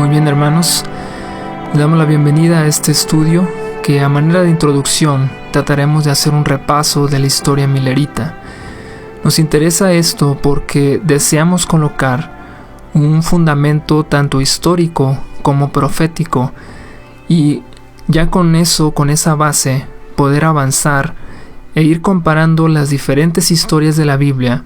Muy bien, hermanos, le damos la bienvenida a este estudio que a manera de introducción trataremos de hacer un repaso de la historia milerita. Nos interesa esto porque deseamos colocar un fundamento tanto histórico como profético y ya con eso, con esa base, poder avanzar e ir comparando las diferentes historias de la Biblia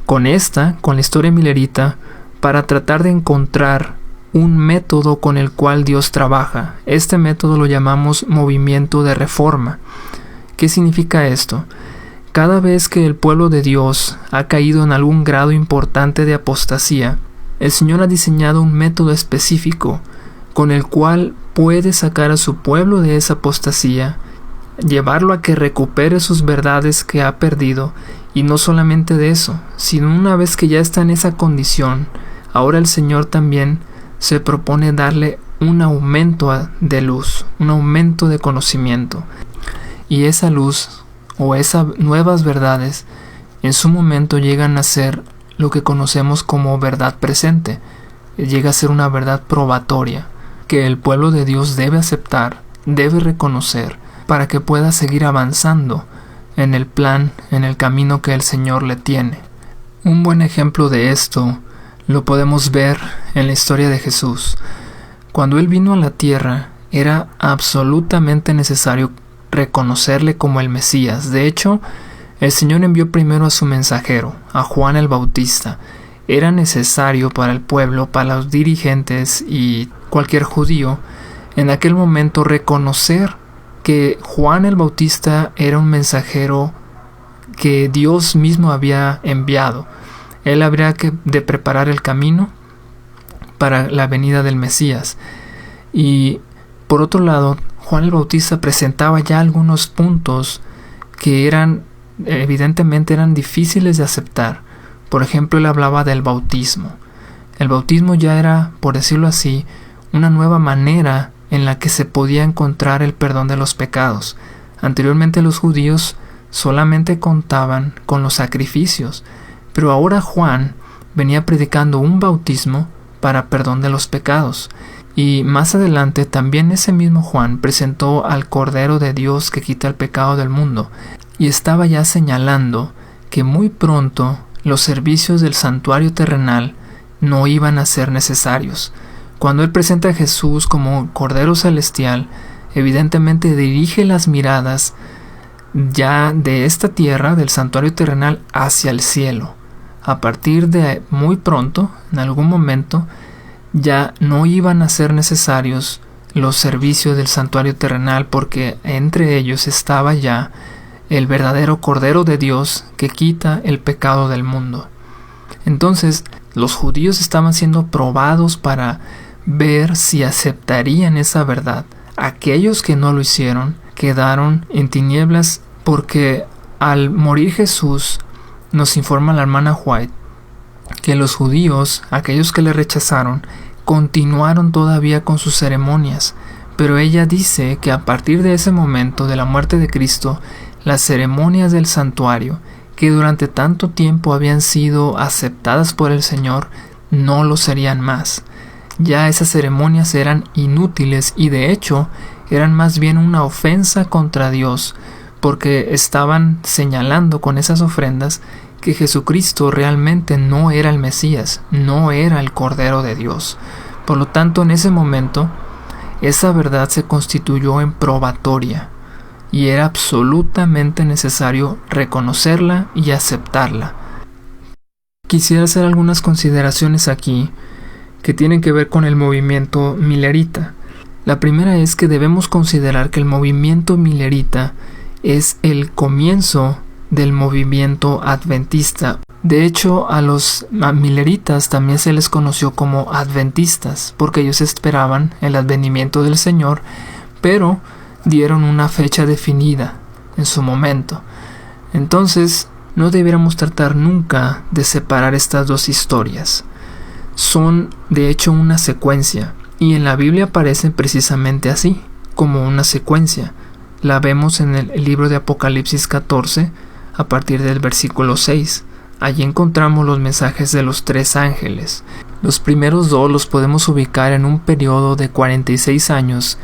con la historia milerita, para tratar de encontrar un método con el cual Dios trabaja. Este método lo llamamos movimiento de reforma. ¿Qué significa esto? Cada vez que el pueblo de Dios ha caído en algún grado importante de apostasía, el Señor ha diseñado un método específico con el cual puede sacar a su pueblo de esa apostasía, llevarlo a que recupere sus verdades que ha perdido, y no solamente de eso, sino una vez que ya está en esa condición, ahora el Señor también se propone darle un aumento de luz, un aumento de conocimiento. Y esa luz o esas nuevas verdades en su momento llegan a ser lo que conocemos como verdad presente. Llega a ser una verdad probatoria que el pueblo de Dios debe aceptar, debe reconocer para que pueda seguir avanzando en el plan, en el camino que el Señor le tiene. Un buen ejemplo de esto lo podemos ver en la historia de Jesús. Cuando Él vino a la tierra, era absolutamente necesario reconocerle como el Mesías. De hecho, el Señor envió primero a su mensajero, a Juan el Bautista. Era necesario para el pueblo, para los dirigentes y cualquier judío, en aquel momento reconocer que Juan el Bautista era un mensajero que Dios mismo había enviado. Él habría de preparar el camino para la venida del Mesías. Y por otro lado, Juan el Bautista presentaba ya algunos puntos que evidentemente eran difíciles de aceptar. Por ejemplo, él hablaba del bautismo. El bautismo ya era, por decirlo así, una nueva manera en la que se podía encontrar el perdón de los pecados. Anteriormente los judíos solamente contaban con los sacrificios, pero ahora Juan venía predicando un bautismo para perdón de los pecados. Y más adelante también ese mismo Juan presentó al Cordero de Dios que quita el pecado del mundo. Y estaba ya señalando que muy pronto los servicios del santuario terrenal no iban a ser necesarios. Cuando él presenta a Jesús como Cordero Celestial, evidentemente dirige las miradas ya de esta tierra, del santuario terrenal, hacia el cielo. A partir de muy pronto, en algún momento, ya no iban a ser necesarios los servicios del santuario terrenal, porque entre ellos estaba ya el verdadero Cordero de Dios que quita el pecado del mundo. Entonces, los judíos estaban siendo probados para ver si aceptarían esa verdad. Aquellos que no lo hicieron quedaron en tinieblas, porque al morir Jesús, nos informa la hermana White que los judíos, aquellos que le rechazaron, continuaron todavía con sus ceremonias, pero ella dice que a partir de ese momento de la muerte de Cristo, las ceremonias del santuario, que durante tanto tiempo habían sido aceptadas por el Señor, no lo serían más. Ya esas ceremonias eran inútiles y de hecho eran más bien una ofensa contra Dios, porque estaban señalando con esas ofrendas que Jesucristo realmente no era el Mesías, no era el Cordero de Dios. Por lo tanto, en ese momento, esa verdad se constituyó en probatoria y era absolutamente necesario reconocerla y aceptarla. Quisiera hacer algunas consideraciones aquí que tienen que ver con el movimiento milerita. La primera es que debemos considerar que el movimiento milerita es el comienzo del movimiento adventista. De hecho, a los mileritas también se les conoció como adventistas, porque ellos esperaban el advenimiento del Señor, pero dieron una fecha definida en su momento. Entonces, no debiéramos tratar nunca de separar estas dos historias. Son, de hecho, una secuencia, y en la Biblia aparecen precisamente así, como una secuencia. La vemos en el libro de Apocalipsis 14, a partir del versículo 6. Allí encontramos los mensajes de los 3 ángeles. Los primeros dos los podemos ubicar en un periodo de 46 años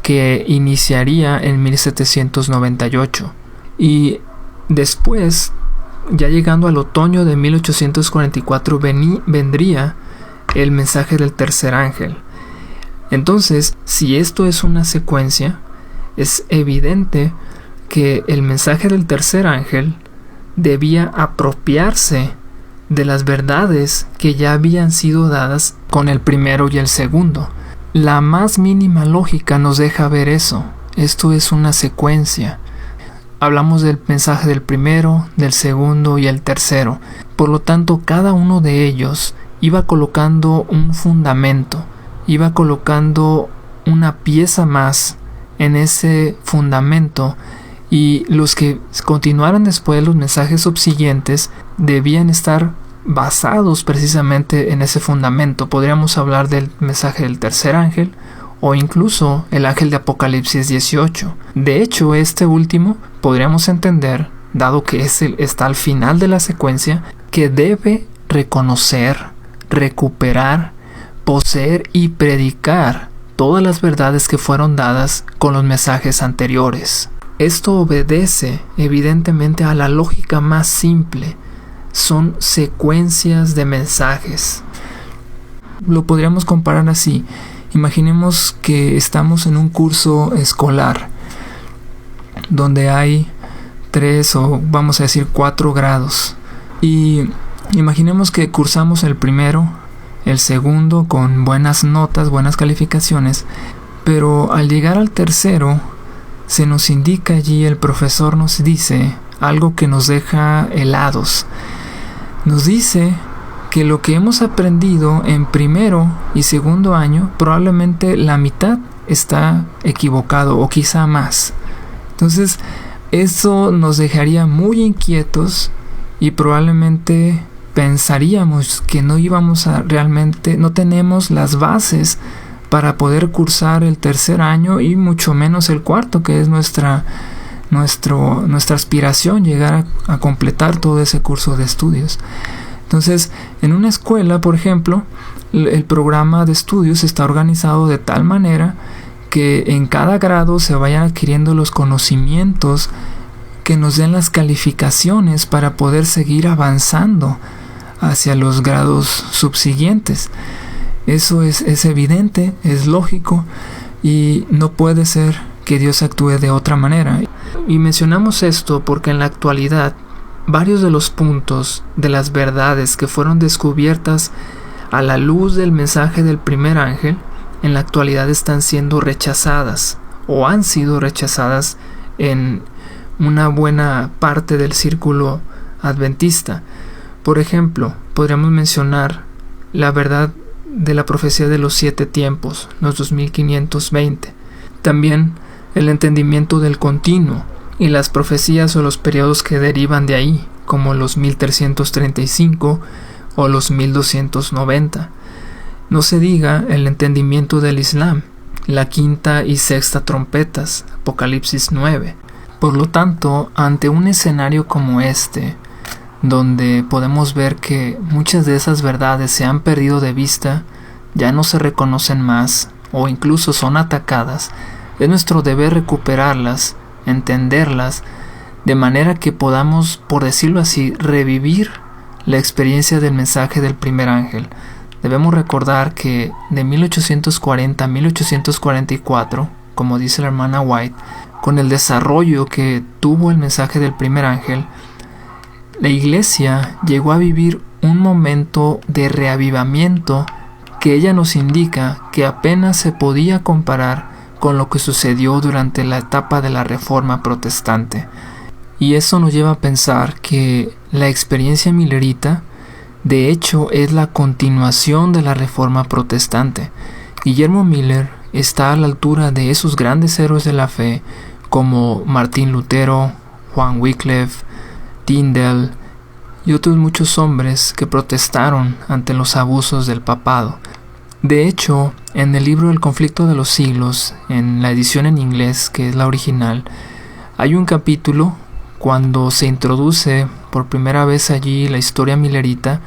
que iniciaría en 1798. Y después, ya llegando al otoño de 1844, vendría el mensaje del tercer ángel. Entonces, si esto es una secuencia, es evidente que el mensaje del tercer ángel debía apropiarse de las verdades que ya habían sido dadas con el primero y el segundo. La más mínima lógica nos deja ver eso. Esto es una secuencia. Hablamos del mensaje del primero, del segundo y el tercero. Por lo tanto, cada uno de ellos iba colocando un fundamento, iba colocando una pieza más en ese fundamento, y los que continuaran después, los mensajes subsiguientes, debían estar basados precisamente en ese fundamento. Podríamos hablar del mensaje del tercer ángel o incluso el ángel de Apocalipsis 18. De hecho, este último podríamos entender, dado que está al final de la secuencia, que debe reconocer, recuperar, poseer y predicar todas las verdades que fueron dadas con los mensajes anteriores. Esto obedece evidentemente a la lógica más simple. Son secuencias de mensajes. Lo podríamos comparar así. Imaginemos que estamos en un curso escolar donde hay 3 o vamos a decir 4 grados. Y imaginemos que cursamos el primero, el segundo con buenas notas, buenas calificaciones, pero al llegar al tercero se nos indica allí, el profesor nos dice algo que nos deja helados. Nos dice que lo que hemos aprendido en primero y segundo año, probablemente la mitad está equivocado o quizá más. Entonces, eso nos dejaría muy inquietos y probablemente pensaríamos que no tenemos las bases para poder cursar el tercer año y mucho menos el cuarto, que es nuestra aspiración, llegar a completar todo ese curso de estudios. Entonces, en una escuela, por ejemplo, el programa de estudios está organizado de tal manera que en cada grado se vayan adquiriendo los conocimientos que nos den las calificaciones para poder seguir avanzando hacia los grados subsiguientes. Eso es evidente, es lógico y no puede ser que Dios actúe de otra manera. Y mencionamos esto porque en la actualidad varios de los puntos de las verdades que fueron descubiertas a la luz del mensaje del primer ángel en la actualidad están siendo rechazadas o han sido rechazadas en una buena parte del círculo adventista. Por ejemplo, podríamos mencionar la verdad de la profecía de los 7 tiempos, los 2520. También el entendimiento del continuo y las profecías o los periodos que derivan de ahí, como los 1335 o los 1290. No se diga el entendimiento del Islam, la quinta y sexta trompetas, Apocalipsis 9. Por lo tanto, ante un escenario como este, donde podemos ver que muchas de esas verdades se han perdido de vista, ya no se reconocen más o incluso son atacadas, es nuestro deber recuperarlas, entenderlas, de manera que podamos, por decirlo así, revivir la experiencia del mensaje del primer ángel. Debemos recordar que de 1840 a 1844, como dice la hermana White, con el desarrollo que tuvo el mensaje del primer ángel, la iglesia llegó a vivir un momento de reavivamiento que ella nos indica que apenas se podía comparar con lo que sucedió durante la etapa de la Reforma Protestante. Y eso nos lleva a pensar que la experiencia milerita de hecho es la continuación de la Reforma Protestante. Guillermo Miller está a la altura de esos grandes héroes de la fe como Martín Lutero, Juan Wycliffe, Tyndale y otros muchos hombres que protestaron ante los abusos del papado. De hecho, en el libro El conflicto de los siglos, en la edición en inglés, que es la original, hay un capítulo cuando se introduce por primera vez allí la historia milerita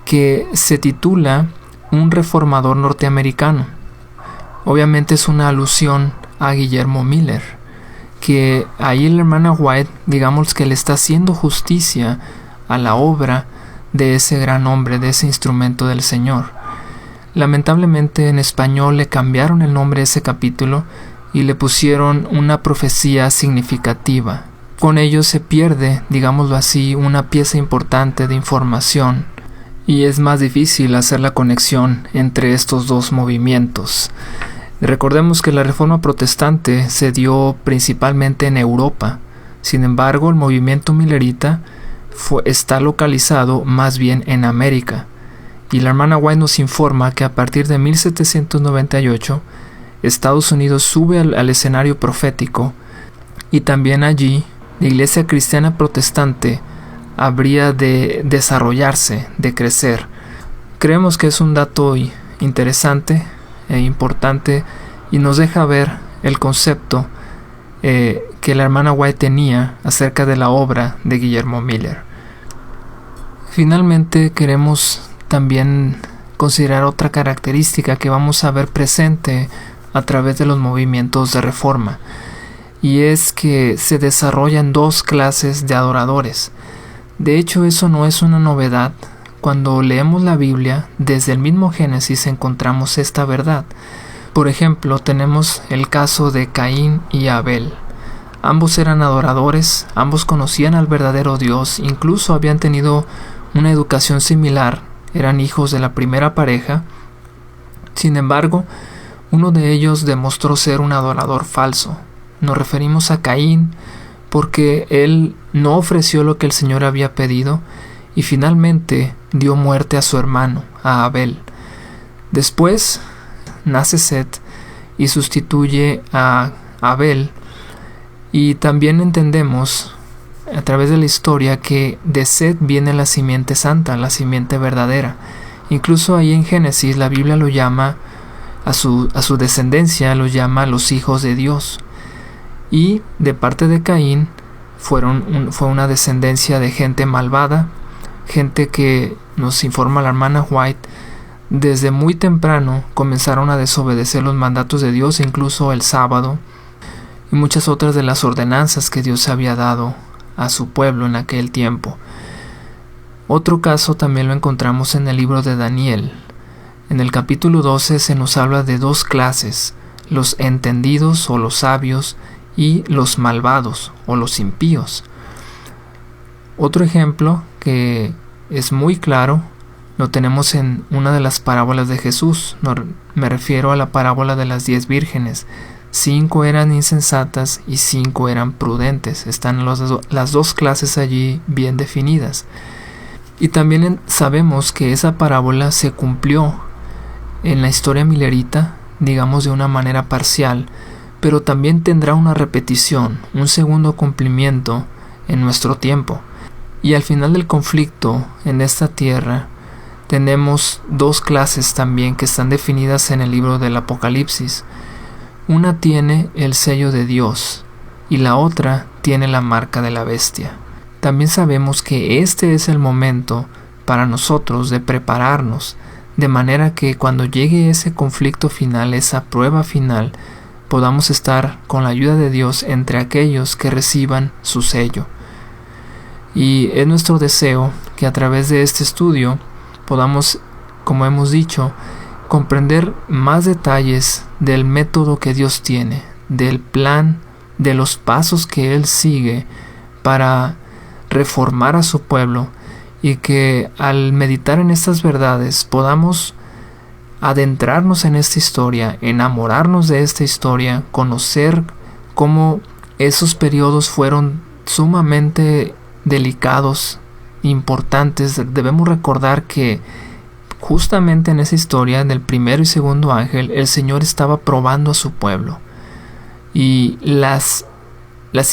que se titula un reformador norteamericano. Obviamente es una alusión a Guillermo Miller, que ahí la hermana White, digamos que le está haciendo justicia a la obra de ese gran hombre, de ese instrumento del Señor. Lamentablemente en español le cambiaron el nombre a ese capítulo y le pusieron una profecía significativa. Con ello se pierde, digámoslo así, una pieza importante de información y es más difícil hacer la conexión entre estos dos movimientos. Recordemos que la Reforma Protestante se dio principalmente en Europa. Sin embargo, el movimiento milerita está localizado más bien en América. Y la hermana White nos informa que a partir de 1798, Estados Unidos sube al escenario profético y también allí la Iglesia Cristiana Protestante habría de desarrollarse, de crecer. Creemos que es un dato interesante e importante y nos deja ver el concepto que la hermana White tenía acerca de la obra de Guillermo Miller. Finalmente queremos también considerar otra característica que vamos a ver presente a través de los movimientos de reforma, y es que se desarrollan dos clases de adoradores. De hecho, eso no es una novedad. Cuando leemos la Biblia, desde el mismo Génesis encontramos esta verdad. Por ejemplo, tenemos el caso de Caín y Abel. Ambos eran adoradores, ambos conocían al verdadero Dios, incluso habían tenido una educación similar, eran hijos de la primera pareja. Sin embargo, uno de ellos demostró ser un adorador falso. Nos referimos a Caín porque él no ofreció lo que el Señor había pedido y finalmente dio muerte a su hermano, a Abel. Después nace Set y sustituye a Abel, y también entendemos a través de la historia que de Set viene la simiente santa, la simiente verdadera. Incluso ahí en Génesis la Biblia lo llama a su descendencia, lo llama los hijos de Dios. Y de parte de Caín fue una descendencia de gente malvada, gente que, nos informa la hermana White, desde muy temprano comenzaron a desobedecer los mandatos de Dios, incluso el sábado, y muchas otras de las ordenanzas que Dios había dado a su pueblo en aquel tiempo. Otro caso también lo encontramos en el libro de Daniel. En el capítulo 12 se nos habla de dos clases, los entendidos o los sabios y los malvados o los impíos. Otro ejemplo que es muy claro lo tenemos en una de las parábolas de Jesús. Me refiero a la parábola de las 10 vírgenes. 5 eran insensatas y 5 eran prudentes. Están las dos clases allí bien definidas. Y también sabemos que esa parábola se cumplió en la historia milerita, digamos de una manera parcial, pero también tendrá una repetición, un segundo cumplimiento en nuestro tiempo. Y al final del conflicto en esta tierra tenemos dos clases también que están definidas en el libro del Apocalipsis. Una tiene el sello de Dios y la otra tiene la marca de la bestia. También sabemos que este es el momento para nosotros de prepararnos, de manera que cuando llegue ese conflicto final, esa prueba final, podamos estar con la ayuda de Dios entre aquellos que reciban su sello. Y es nuestro deseo que a través de este estudio podamos, como hemos dicho, comprender más detalles del método que Dios tiene, del plan, de los pasos que Él sigue para reformar a su pueblo, y que al meditar en estas verdades podamos adentrarnos en esta historia, enamorarnos de esta historia, conocer cómo esos periodos fueron sumamente delicados, importantes. Debemos recordar que justamente en esa historia del primero y segundo ángel, el Señor estaba probando a su pueblo, y las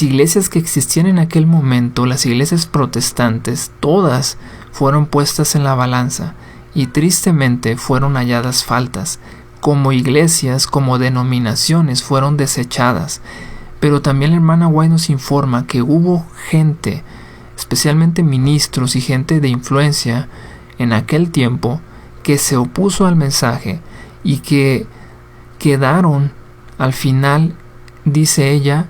iglesias que existían en aquel momento, las iglesias protestantes, todas fueron puestas en la balanza y tristemente fueron halladas faltas. Como iglesias, como denominaciones fueron desechadas. Pero también la hermana White nos informa que hubo gente, especialmente ministros y gente de influencia en aquel tiempo, que se opuso al mensaje y que quedaron al final, dice ella,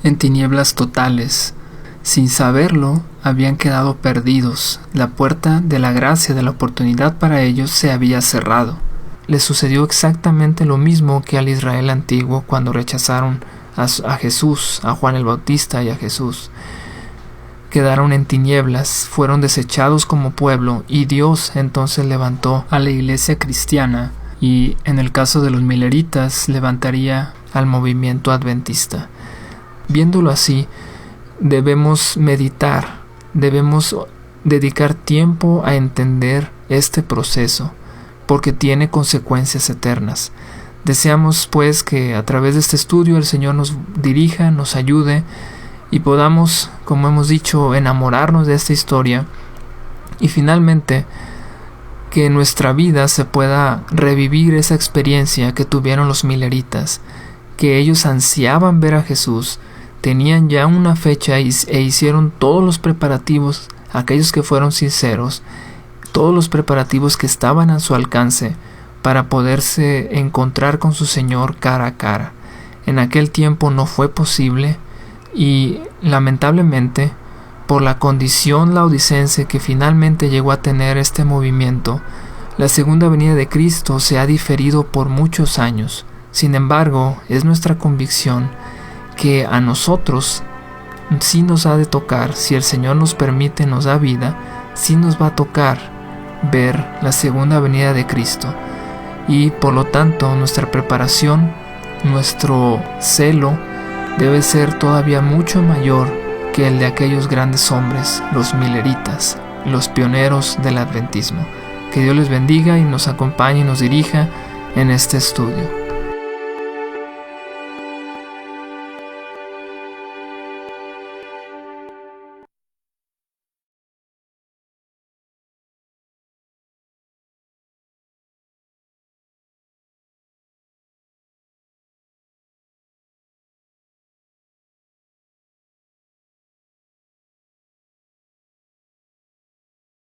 en tinieblas totales. Sin saberlo, habían quedado perdidos. La puerta de la gracia, de la oportunidad para ellos se había cerrado. Les sucedió exactamente lo mismo que al Israel antiguo cuando rechazaron a Jesús, a Juan el Bautista y a Jesús. Quedaron en tinieblas, fueron desechados como pueblo, y Dios entonces levantó a la iglesia cristiana, y en el caso de los mileritas levantaría al movimiento adventista. Viéndolo así, debemos meditar, debemos dedicar tiempo a entender este proceso, porque tiene consecuencias eternas. Deseamos pues que a través de este estudio el Señor nos dirija, nos ayude y podamos, como hemos dicho, enamorarnos de esta historia y finalmente que en nuestra vida se pueda revivir esa experiencia que tuvieron los mileritas, que ellos ansiaban ver a Jesús, tenían ya una fecha e hicieron todos los preparativos, aquellos que fueron sinceros, todos los preparativos que estaban a su alcance para poderse encontrar con su Señor cara a cara. En aquel tiempo no fue posible y lamentablemente por la condición laodicense que finalmente llegó a tener este movimiento, la segunda venida de Cristo se ha diferido por muchos años. Sin embargo, es nuestra convicción que a nosotros sí nos ha de tocar, si el Señor nos permite, nos da vida, sí nos va a tocar ver la segunda venida de Cristo. Y por lo tanto nuestra preparación, nuestro celo debe ser todavía mucho mayor que el de aquellos grandes hombres, los mileritas, los pioneros del adventismo. Que Dios les bendiga y nos acompañe y nos dirija en este estudio.